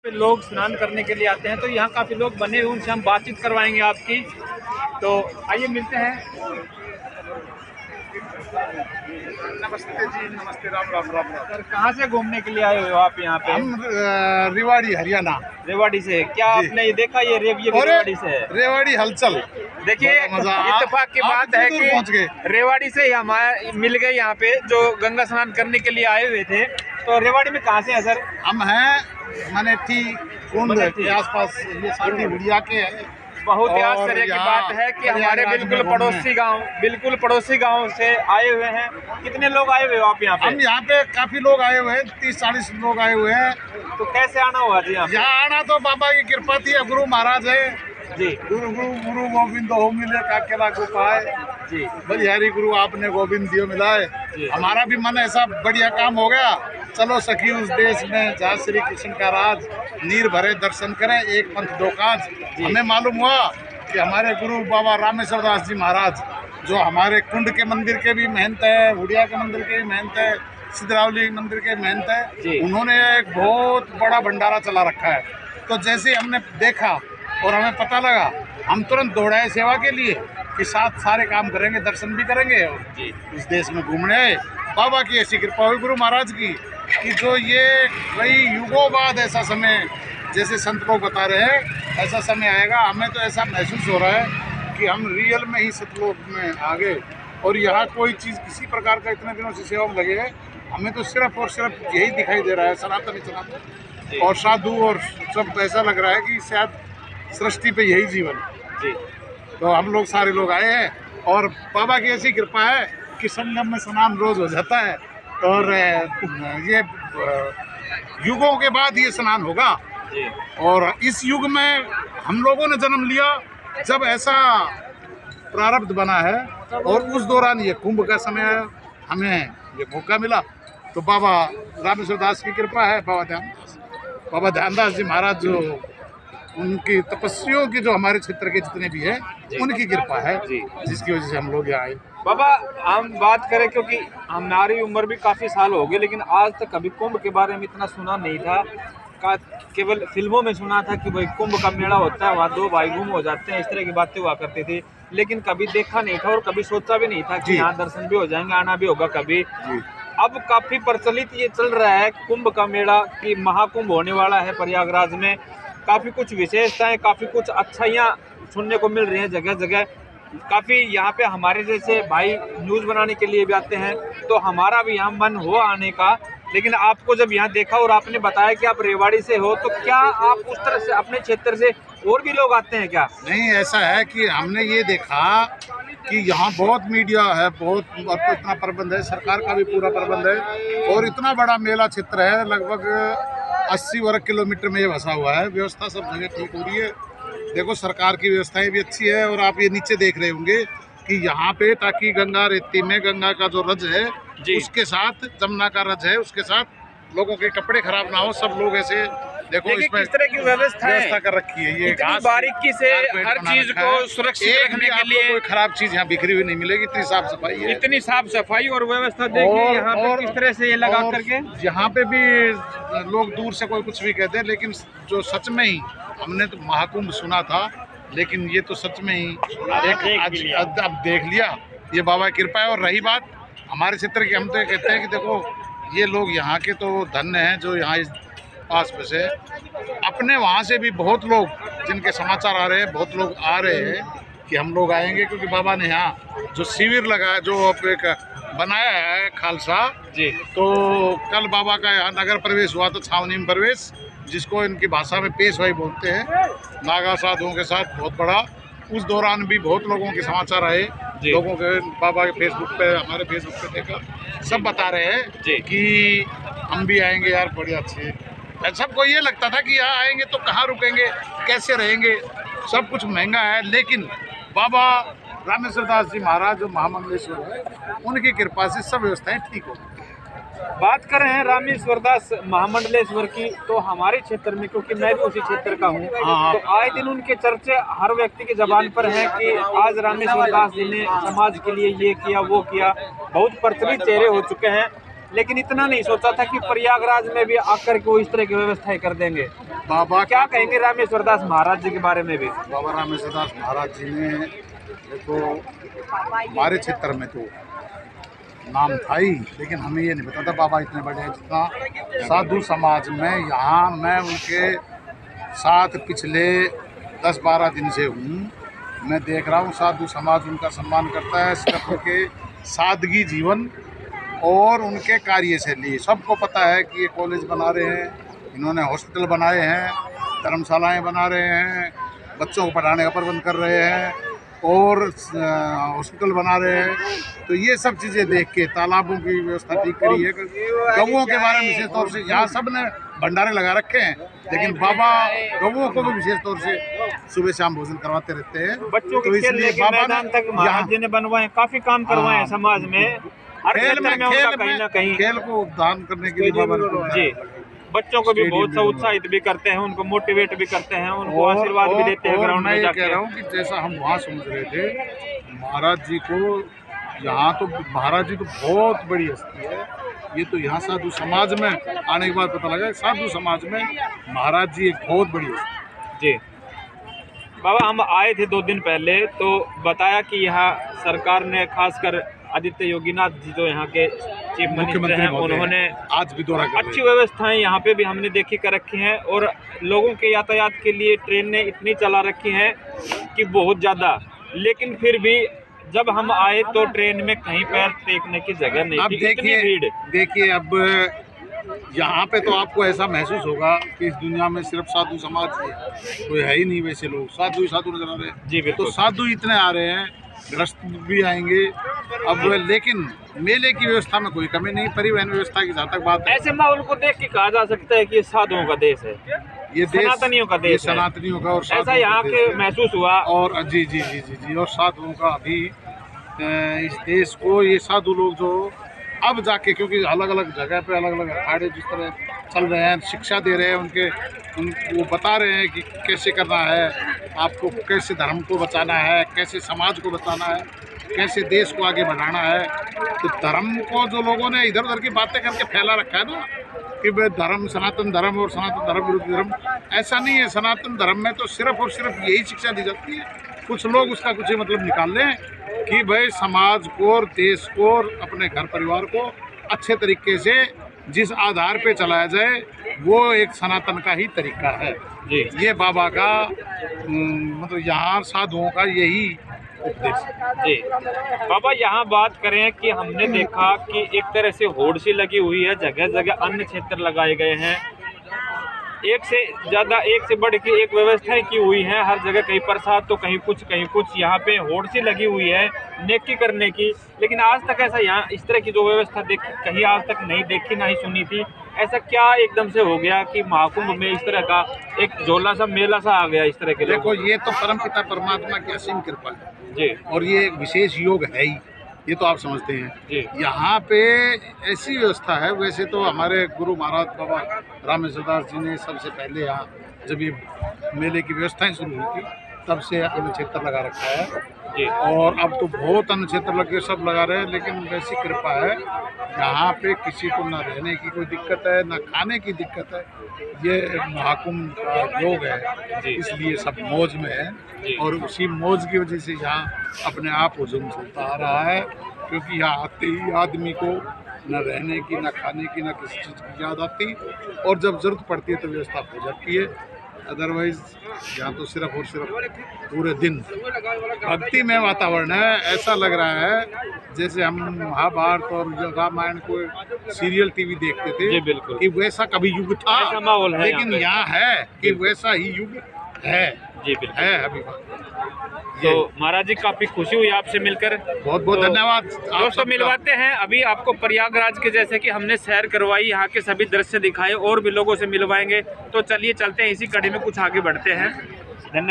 लोग स्नान करने के लिए आते हैं, तो यहाँ काफ़ी लोग बने हुए, उनसे हम बातचीत करवाएंगे आपकी। तो आइए मिलते हैं। नमस्ते जी, नमस्ते, राम राम राम राम। सर, कहाँ से घूमने के लिए आए हो आप यहाँ पे? हम रेवाड़ी हरियाणा। रेवाड़ी से? क्या जी। आपने ये देखा, ये रेवाड़ी से है? रेवाड़ी हलचल। देखिए, इत्तेफाक की बात है कि रेवाड़ी से ही हमारे मिल गए यहाँ पे जो गंगा स्नान करने के लिए आए हुए थे। तो रेवाड़ी में कहाँ से है सर? हम हैं मनेठी कुंड के आसपास, ये सारी भिड़िया के हैं। बहुत ही आश्चर्य की बात है कि हमारे बिल्कुल पड़ोसी गांव से आए हुए हैं। कितने लोग आए हुए हो आप यहाँ पे? हम यहाँ पे काफी लोग आए हुए हैं, 30-40 लोग आए हुए हैं। तो कैसे आना हुआ जी यहाँ आना? तो बाबा की कृपा थी, गुरु महाराज है जी। गुरु गोविंद हो मिले काकेला गोपाए जी। बलिहारी गुरु आपने गोविंद दियो मिलाए। हमारा भी मन ऐसा बढ़िया काम हो गया, चलो सखी उस देश में जहाँ श्री कृष्ण का राज, नीर भरे दर्शन करें, एक पंथ दो काज। हमें मालूम हुआ कि हमारे गुरु बाबा रामेश्वर दास जी महाराज, जो हमारे कुंड के मंदिर के भी महंत है, हुडिया के मंदिर के भी महंत है, सिद्धरावली मंदिर के महंत है, उन्होंने एक बहुत बड़ा भंडारा चला रखा है। तो जैसे हमने देखा और हमें पता लगा, हम तुरंत दौड़ाए सेवा के लिए कि साथ सारे काम करेंगे, दर्शन भी करेंगे और उस देश में घूमने आए। बाबा की ऐसी कृपा हुई गुरु महाराज की कि जो ये कई युगों बाद ऐसा समय, जैसे संत लोग बता रहे हैं, ऐसा समय आएगा। हमें तो ऐसा महसूस हो रहा है कि हम रियल में ही सतलोक में आ गए। और यहाँ कोई चीज़ किसी प्रकार का इतने दिनों से सेवा में लगे हैं, हमें तो सिर्फ और सिर्फ यही दिखाई दे रहा है, सनातन और साधु और सब। ऐसा लग रहा है कि शायद सृष्टि पे यही जीवन जी। तो हम लोग सारे लोग आए हैं और बाबा की ऐसी कृपा है कि संगम में स्नान रोज हो जाता है। और ये युगों के बाद ये स्नान होगा जी। और इस युग में हम लोगों ने जन्म लिया जब ऐसा प्रारब्ध बना है, और उस दौरान ये कुंभ का समय है, हमें ये मौका मिला। तो बाबा रामेश्वर दास की कृपा है, बाबा ध्यानदास जी महाराज, जो उनकी तपस्वियों की, जो हमारे क्षेत्र के जितने भी हैं, उनकी कृपा है जी, जिसकी वजह से हम लोग यहाँ आए। बाबा, हम बात करें, क्योंकि हमारी उम्र भी काफ़ी साल हो गए, लेकिन आज तक कभी कुंभ के बारे में इतना सुना नहीं था। केवल फिल्मों में सुना था कि भाई कुंभ का मेला होता है, वहाँ दो भाई गुम हो जाते हैं, इस तरह की बातें हुआ करती थी, लेकिन कभी देखा नहीं था और कभी सोचा भी नहीं था कि यहाँ दर्शन भी हो जाएंगे, आना भी होगा कभी। अब काफ़ी प्रचलित ये चल रहा है कुंभ का मेला कि महाकुंभ होने वाला है प्रयागराज में। काफ़ी कुछ विशेषताएं, काफ़ी कुछ अच्छाइयाँ सुनने को मिल रही हैं जगह जगह। काफ़ी यहाँ पे हमारे जैसे भाई न्यूज़ बनाने के लिए भी आते हैं, तो हमारा भी यहाँ मन हुआ आने का। लेकिन आपको जब यहाँ देखा और आपने बताया कि आप रेवाड़ी से हो, तो क्या आप उस तरह से अपने क्षेत्र से और भी लोग आते हैं क्या? नहीं, ऐसा है कि हमने ये देखा कि यहाँ बहुत मीडिया है, बहुत इतना प्रबंध है, सरकार का भी पूरा प्रबंध है, और इतना बड़ा मेला क्षेत्र है, लगभग 80 वर्ग किलोमीटर में ये बसा हुआ है। व्यवस्था सब जगह ठीक हो रही है। देखो, सरकार की व्यवस्थाएं भी अच्छी है। और आप ये नीचे देख रहे होंगे कि यहाँ पे, ताकि गंगा रेती में गंगा का जो रज है उसके साथ जमुना का रज है, उसके साथ लोगों के कपड़े खराब ना हो, सब लोग ऐसे देखो इसमें किस तरह की व्यवस्था कर रखी है। ये इतनी बारीकी से हर चीज को सुरक्षित रखने के लिए कोई खराब चीज यहाँ बिखरी हुई नहीं मिलेगी। इतनी साफ सफाई है, इतनी साफ सफाई और व्यवस्था देखिए यहाँ पे किस तरह से ये लगा करके। यहाँ पे भी लोग दूर से कोई कुछ भी कहते हैं, लेकिन जो सच में ही, हमने तो महाकुंभ सुना था, लेकिन ये तो सच में ही अब देख लिया। ये बाबा की कृपा है। और रही बात हमारे क्षेत्र की, हम तो कहते हैं कि देखो, ये लोग यहाँ के तो धन्य हैं जो यहाँ इस पास में से, अपने वहाँ से भी बहुत लोग, जिनके समाचार आ रहे हैं, बहुत लोग आ रहे हैं कि हम लोग आएंगे, क्योंकि बाबा ने यहाँ जो शिविर लगाया, जो एक बनाया है खालसा जी। तो कल बाबा का यहाँ नगर प्रवेश हुआ, तो छावनी में प्रवेश, जिसको इनकी भाषा में पेशवाई बोलते हैं, नागा साधुओं के साथ बहुत बड़ा। उस दौरान भी बहुत लोगों के समाचार आए, लोगों के बाबा के फेसबुक पे, हमारे फेसबुक पे देखा, सब बता रहे हैं कि हम भी आएंगे यार, बढ़िया अच्छे। सबको ये लगता था कि यहाँ आएंगे तो कहाँ रुकेंगे, कैसे रहेंगे, सब कुछ महंगा है, लेकिन बाबा रामेश्वर दास जी महाराज जो महामंडलेश्वर है, उनकी कृपा से सब व्यवस्थाएं ठीक हो। बात कर रहे हैं रामेश्वर दास महामंडलेश्वर की, तो हमारे क्षेत्र में, क्योंकि मैं भी उसी क्षेत्र का हूँ, तो आए दिन उनके चर्चे हर व्यक्ति की जबान पर है कि आज रामेश्वर दास जी ने समाज के लिए ये किया, वो किया। बहुत प्रचलित चेहरे हो चुके हैं। लेकिन इतना नहीं सोचा था कि प्रयागराज में भी आकर के वो इस तरह की व्यवस्थाएं कर देंगे। बाबा क्या कहेंगे रामेश्वर दास महाराज जी के बारे में भी? बाबा रामेश्वर दास महाराज जी ने देखो हमारे क्षेत्र में तो नाम था ही, लेकिन हमें ये नहीं पता था बाबा इतने बड़े हैं। जितना साधु समाज में यहाँ मैं उनके साथ पिछले 10-12 दिन से हूँ, मैं देख रहा हूँ साधु समाज उनका सम्मान करता है। सिर्फ उनके सादगी जीवन और उनके कार्यशैली, सबको पता है कि ये कॉलेज बना रहे हैं, इन्होंने हॉस्पिटल बनाए हैं, धर्मशालाएं बना रहे हैं, बच्चों को पढ़ाने का प्रबंध कर रहे हैं और हॉस्पिटल बना रहे हैं। तो ये सब चीज़ें देख के तालाबों की व्यवस्था ठीक करी है। गऊओं के बारे में विशेष तौर से यहाँ सब ने भंडारे लगा रखे हैं, लेकिन बाबा गऊओं को भी विशेष तौर से सुबह शाम भोजन करवाते रहते हैं। बच्चों के खेलने के मैदान तक महाराज जी ने बनवाए, काफी काम करवाए हैं समाज में। हर क्षेत्र में उनका कहीं ना कहीं खेल को उद्धान करने के लिए जी बच्चों को भी बहुत सा उत्साहित भी करते हैं, उनको मोटिवेट भी करते हैं, उनको आशीर्वाद भी देते हैं ग्राउंड में जाके। कह रहा हूँ कि जैसा हम वहाँ समझ रहे थे महाराज जी को, यहाँ तो महाराज जी तो बहुत बड़ी हस्ती है। ये तो यहाँ साधु समाज में आने के बाद पता लगा साधु समाज में महाराज जी एक बहुत बड़ी हस्ती। जी बाबा, हम आए थे 2 दिन पहले, तो बताया कि यहाँ सरकार ने खासकर आदित्य योगीनाथ जी जो यहाँ के चीफ मिनिस्टर हैं, उन्होंने आज भी दौरा अच्छी व्यवस्थाएं यहाँ पे भी हमने देखी कर रखी हैं और लोगों के यातायात के लिए ट्रेनें इतनी चला रखी हैं कि बहुत ज़्यादा। लेकिन फिर भी जब हम आए तो ट्रेन में कहीं पैर टेकने की जगह नहीं थी, इतनी भीड़। देखिए अब यहाँ पे तो आपको ऐसा महसूस होगा कि इस दुनिया में सिर्फ साधु समाज कोई है ही नहीं, वैसे लोग साधु ही साधु नजर आ रहे हैं। जी बिल्कुल, तो साधु इतने आ रहे हैं, ग्रस्त भी आएंगे अब। लेकिन मेले की व्यवस्था में कोई कमी नहीं, परिवहन व्यवस्था की जहाँ तक बात है, ऐसे माहौल को देख के कहा जा सकता है कि ये साधुओं का देश है, ये देश सनातनियों का देश है। सनातनियों का और ऐसा यहाँ के महसूस हुआ। और जी जी जी जी जी और साधुओं का अभी इस देश को ये साधु लोग जो अब जाके, क्योंकि अलग अलग जगह पे अलग अलग अखाड़े जिस तरह चल रहे हैं, शिक्षा दे रहे हैं वो बता रहे हैं कि कैसे करना है, आपको कैसे धर्म को बचाना है, कैसे समाज को बचाना है, कैसे देश को आगे बढ़ाना है। तो धर्म को जो लोगों ने इधर उधर की बातें करके फैला रखा है ना कि भाई धर्म सनातन धर्म और सनातन धर्म विरुद्ध धर्म, ऐसा नहीं है। सनातन धर्म में तो सिर्फ और सिर्फ यही शिक्षा दी जाती है। कुछ लोग उसका कुछ मतलब निकाल लें कि भाई समाज को और देश को और अपने घर परिवार को अच्छे तरीके से जिस आधार पे चलाया जाए वो एक सनातन का ही तरीका है। जी ये बाबा का मतलब यहाँ साधुओं का यही उपदेश। जी बाबा, यहाँ बात करें कि हमने देखा कि एक तरह से होड़ सी लगी हुई है, जगह जगह अन्य क्षेत्र लगाए गए हैं, एक से ज़्यादा एक से बढ़ के एक व्यवस्थाएं की हुई हैं हर जगह, कहीं प्रसाद तो कहीं कुछ। यहाँ पे होड़ सी लगी हुई है नेकी करने की, लेकिन आज तक ऐसा यहाँ इस तरह की जो व्यवस्था देखी कहीं आज तक नहीं देखी, ना ही सुनी थी। ऐसा क्या एकदम से हो गया कि महाकुंभ में इस तरह का एक झोला सा मेला सा आ गया इस तरह के? देखो ये तो परमपिता परमात्मा की असीम कृपा है जी, और ये एक विशेष योग है ही, ये तो आप समझते हैं जी। यहाँ पे ऐसी व्यवस्था है। वैसे तो हमारे गुरु महाराज बाबा रामेश्वर दास जी ने सबसे पहले यहाँ जब ये मेले की व्यवस्थाएं शुरू हुई थी तब से अन्न क्षेत्र लगा रखा है जी, और अब तो बहुत अन्न क्षेत्र लगे सब लगा रहे हैं। लेकिन वैसी कृपा है यहाँ पे किसी को ना रहने की कोई दिक्कत है ना खाने की दिक्कत है। ये महाकुंभ का योग है, इसलिए सब मौज में है और उसी मौज की वजह से यहाँ अपने आप हुजूम चलता आ रहा है। क्योंकि यहाँ आते ही आदमी को न रहने की, न खाने की, न किसी चीज़ की याद आती और जब ज़रूरत पड़ती है तो व्यवस्था हो जाती है। अदरवाइज यहाँ तो सिर्फ और सिर्फ पूरे दिन भक्ति में वातावरण है। ऐसा लग रहा है जैसे हम महाभारत और रामायण को सीरियल टीवी देखते थे बिल्कुल, कि वैसा कभी युग था, माहौल है लेकिन यहाँ है कि वैसा ही युग है जी बिल्कुल है अभी। तो महाराज जी काफी खुशी हुई आपसे मिलकर, बहुत बहुत धन्यवाद। दोस्तों मिलवाते हैं अभी आपको प्रयागराज के, जैसे कि हमने सैर करवाई, यहाँ के सभी दृश्य दिखाए और भी लोगों से मिलवाएंगे। तो चलिए चलते हैं, इसी कड़ी में कुछ आगे बढ़ते हैं। धन्यवाद।